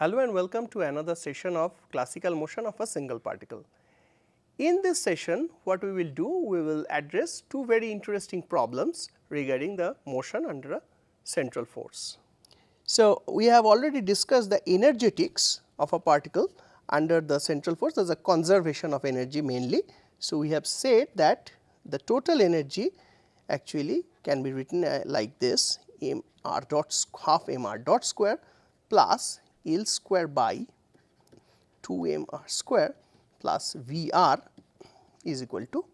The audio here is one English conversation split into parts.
Hello and welcome to another session of classical motion of a single particle. In this session, what we will do, we will address two very interesting problems regarding the motion under a central force. So, we have already discussed the energetics of a particle under the central force as a conservation of energy mainly. So, we have said that the total energy actually can be written like this, m r dot half m r dot square plus L square by 2 m r square plus V r is equal to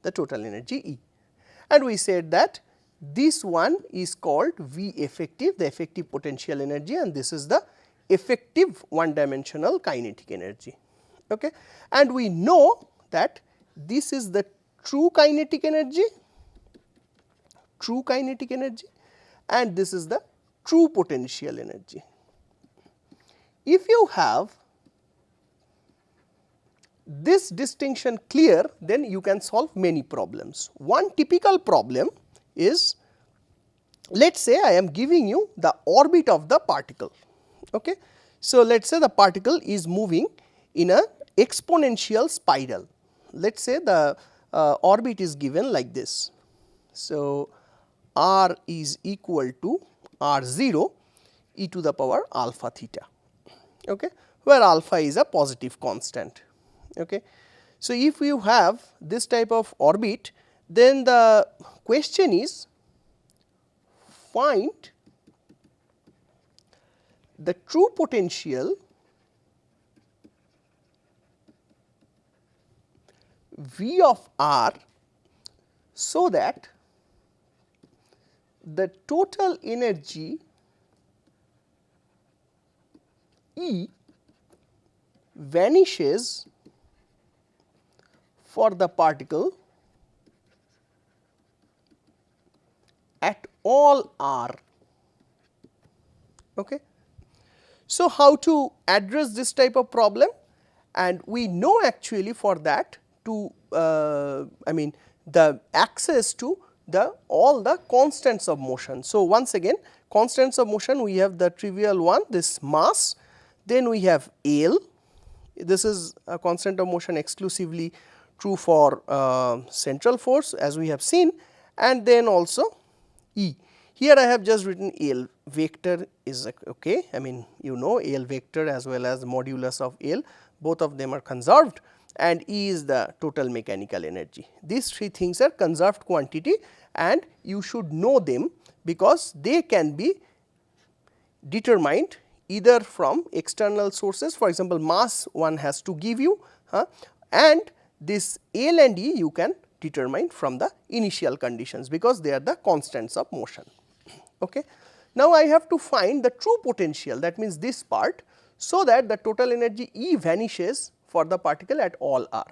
the total energy E. And we said that this one is called V effective, the effective potential energy, and this is the effective one dimensional kinetic energy. Okay. And we know that this is the true kinetic energy, and this is the true potential energy. If you have this distinction clear, then you can solve many problems. One typical problem is, let us say I am giving you the orbit of the particle. Okay. So, let us say the particle is moving in a exponential spiral. Let us say the orbit is given like this. So, r is equal to r0 e to the power alpha theta, okay, where alpha is a positive constant. Okay. So, if you have this type of orbit, then the question is find the true potential V of r, so that the total energy E vanishes for the particle at all r. Okay. So, how to address this type of problem? And we know actually for that to the access to the all the constants of motion. So, once again constants of motion, we have the trivial one, this mass, then we have L, this is a constant of motion exclusively true for central force as we have seen, and then also E. Here I have just written L vector is okay, you know L vector as well as modulus of L, both of them are conserved, and E is the total mechanical energy. These three things are conserved quantity and you should know them, because they can be determined either from external sources. For example, mass one has to give you, and this L and E you can determine from the initial conditions, because they are the constants of motion. Okay. Now, I have to find the true potential, that means this part, so that the total energy E vanishes for the particle at all r.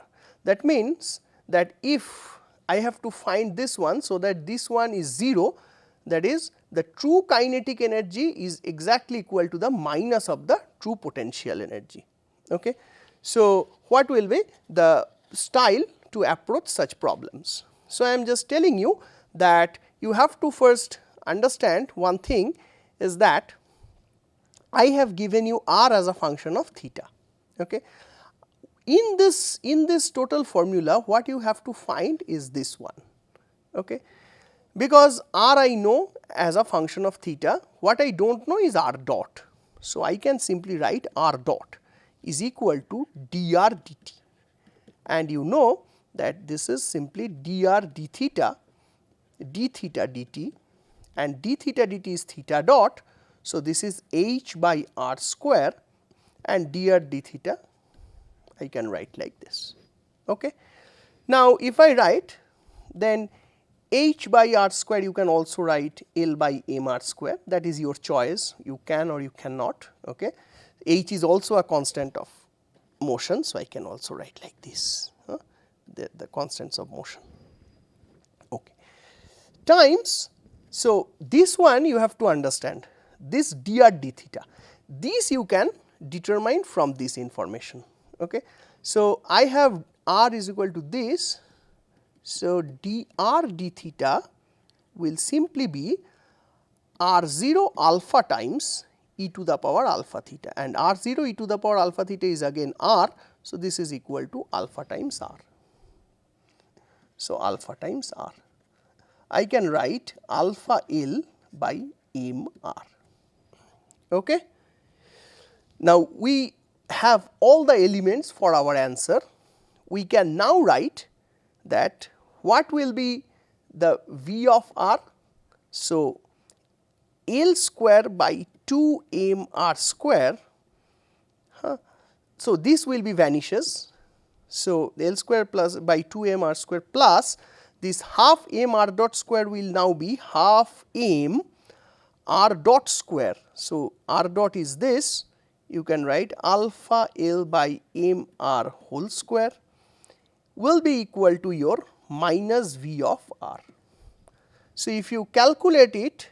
That means that if I have to find this one, so that this one is 0, that is the true kinetic energy is exactly equal to the minus of the true potential energy. Okay. So, what will be the style to approach such problems? So, I am just telling you that you have to first understand one thing is that I have given you r as a function of theta. Okay. In this total formula, what you have to find is this one. Okay. Because r I know as a function of theta, what I do not know is r dot. So, I can simply write r dot is equal to dr dt, and you know that this is simply dr d theta dt, and d theta dt is theta dot. So, this is h by r square, and dr d theta I can write like this. Okay. Now, if I write, then h by r square you can also write L by m r square, that is your choice, you can or you cannot. Okay. H is also a constant of motion, so I can also write like this, the constants of motion. Okay. Times, so this one you have to understand, this dr d theta, these you can determine from this information. Okay. So, I have r is equal to this. So, dr d theta will simply be r0 alpha times e to the power alpha theta, and r 0 e to the power alpha theta is again r. So, this is equal to alpha times r. So, alpha times r. I can write alpha L by m r. Okay. Now, we have all the elements for our answer. We can now write that what will be the V of r. So, L square by 2 m r square. So, this will be vanishes. So, L square plus by 2 m r square plus this half m r dot square will now be half m r dot square. So, r dot is this, you can write alpha L by m r whole square will be equal to your minus V of r. So, if you calculate it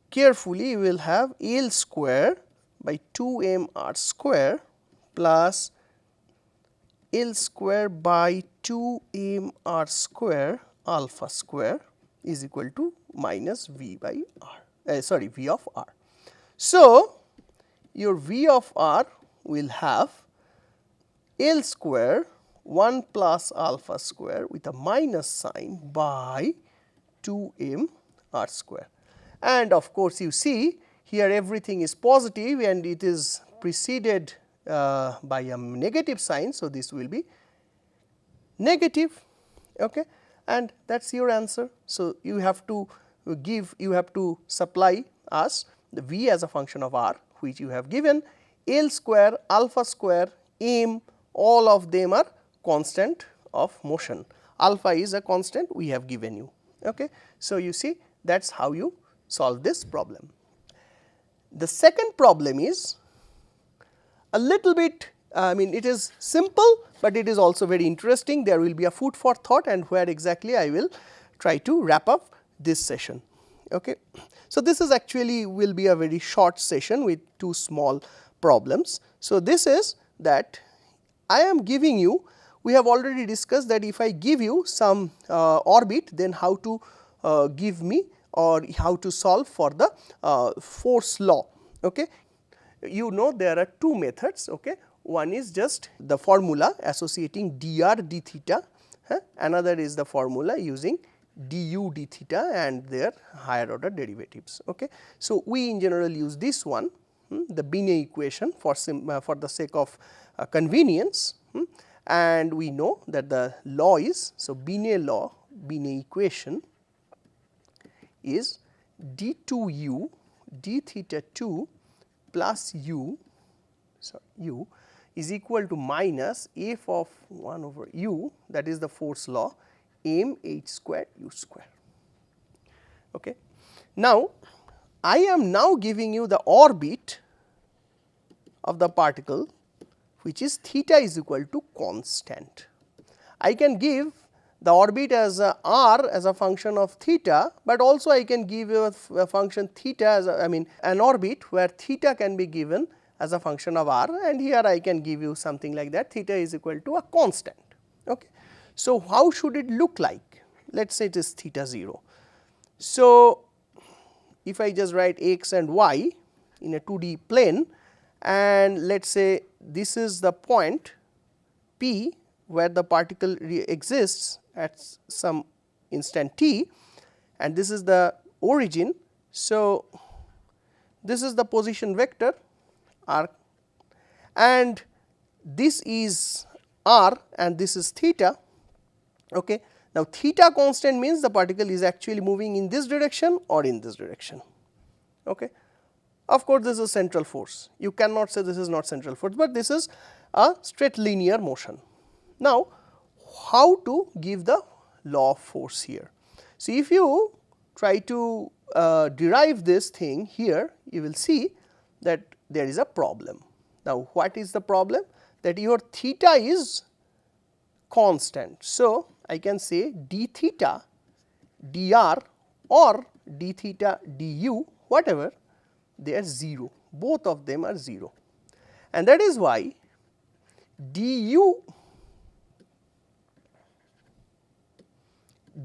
carefully, you will have L square by 2 m r square plus L square by 2 m r square alpha square is equal to minus V by r, V of r. So, your V of r will have L square 1 plus alpha square with a minus sign by 2 m r square. And of course, you see here everything is positive and it is preceded by a negative sign. So, this will be negative, okay, and that is your answer. So, you have to supply us the V as a function of r, which you have given L square, alpha square, m, all of them are constant of motion. Alpha is a constant we have given you. Okay. So, you see that is how you solve this problem. The second problem is a little bit, it is simple, but it is also very interesting. There will be a food for thought, and where exactly I will try to wrap up this session. Okay. So, this is actually will be a very short session with 2 small problems. So, this is that I am giving you, we have already discussed that if I give you some orbit, then how to give me or how to solve for the force law. Okay. You know there are 2 methods. Okay. One is just the formula associating dr d theta, another is the formula using du d theta and their higher order derivatives. Okay. So, we in general use this one, the Binet equation for the sake of convenience, and we know that the law is, so Binet law, Binet equation is d2u d theta 2 plus u is equal to minus f of 1 over u, that is the force law, m h square u square. Okay. Now, I am now giving you the orbit of the particle, which is theta is equal to constant. I can give the orbit as a r as a function of theta, but also I can give you a function theta as an orbit where theta can be given as a function of r, and here I can give you something like that, theta is equal to a constant. Okay. So, how should it look like? Let us say it is theta 0. So, if I just write x and y in a 2D plane, and let us say this is the point P where the particle exists at some instant t, and this is the origin. So, this is the position vector r, and this is r and this is theta. Okay. Now, theta constant means the particle is actually moving in this direction or in this direction. Okay. Of course, this is central force, you cannot say this is not central force, but this is a straight linear motion. Now, how to give the law of force here? So, if you try to derive this thing here, you will see that there is a problem. Now, what is the problem? That your theta is constant. So, I can say d theta dr or d theta du, whatever, they are 0, both of them are 0, and that is why du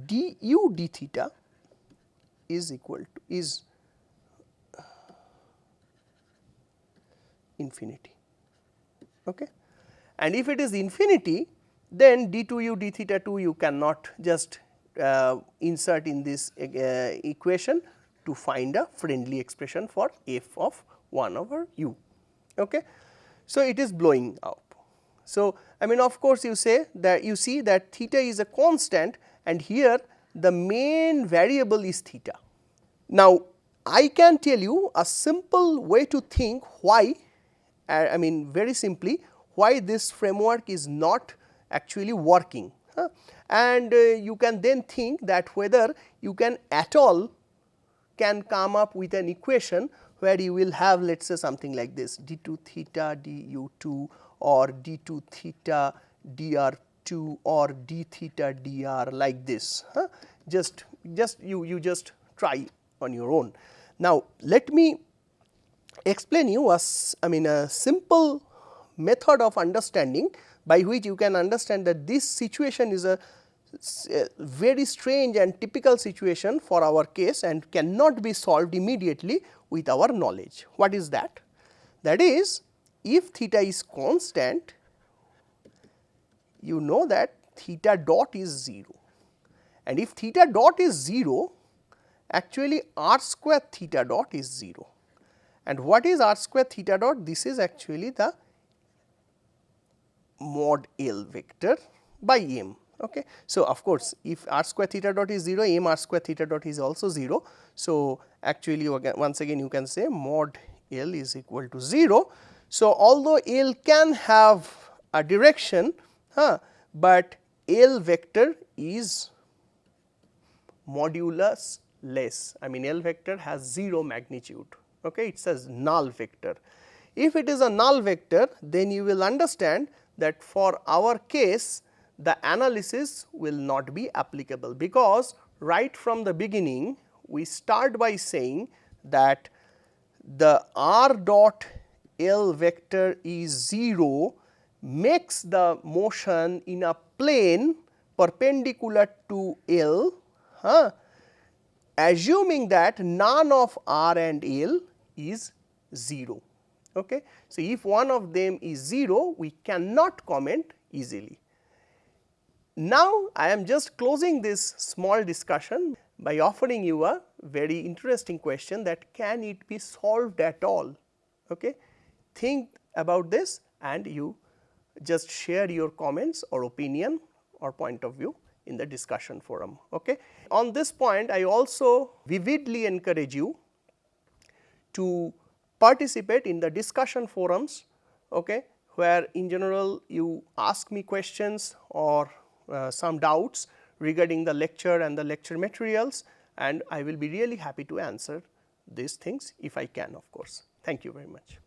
d theta is equal to infinity. Okay. And if it is infinity, then d2u d theta 2 you cannot just insert in this equation to find a friendly expression for f of 1 over u. Okay. So, it is blowing up. So, I mean of course, you say that you see that theta is a constant and here the main variable is theta. Now, I can tell you a simple way to think why, I mean very simply why this framework is not actually working, and you can then think that whether you can at all can come up with an equation where you will have, let us say, something like this d2 theta du2 or d2 theta dr2 or d theta dr like this. Just you just try on your own. Now, let me explain you a simple method of understanding by which you can understand that this situation is a very strange and typical situation for our case and cannot be solved immediately with our knowledge. What is that? That is, if theta is constant, you know that theta dot is 0, and if theta dot is 0, actually r square theta dot is 0. And what is r square theta dot? This is actually the mod L vector by m. Okay. So, of course, if r square theta dot is 0, m r square theta dot is also 0. So, actually once again you can say mod L is equal to 0. So, although L can have a direction, but L vector is modulus less. I mean L vector has 0 magnitude. Okay. It says null vector. If it is a null vector, then you will understand that for our case the analysis will not be applicable, because right from the beginning we start by saying that the r dot L vector is 0 makes the motion in a plane perpendicular to L, assuming that none of r and L is 0. Okay. So, if one of them is 0, we cannot comment easily. Now, I am just closing this small discussion by offering you a very interesting question, that can it be solved at all? Okay. Think about this and you just share your comments or opinion or point of view in the discussion forum. Okay. On this point, I also vividly encourage you to participate in the discussion forums, okay, where in general you ask me questions or some doubts regarding the lecture and the lecture materials, and I will be really happy to answer these things if I can, of course. Thank you very much.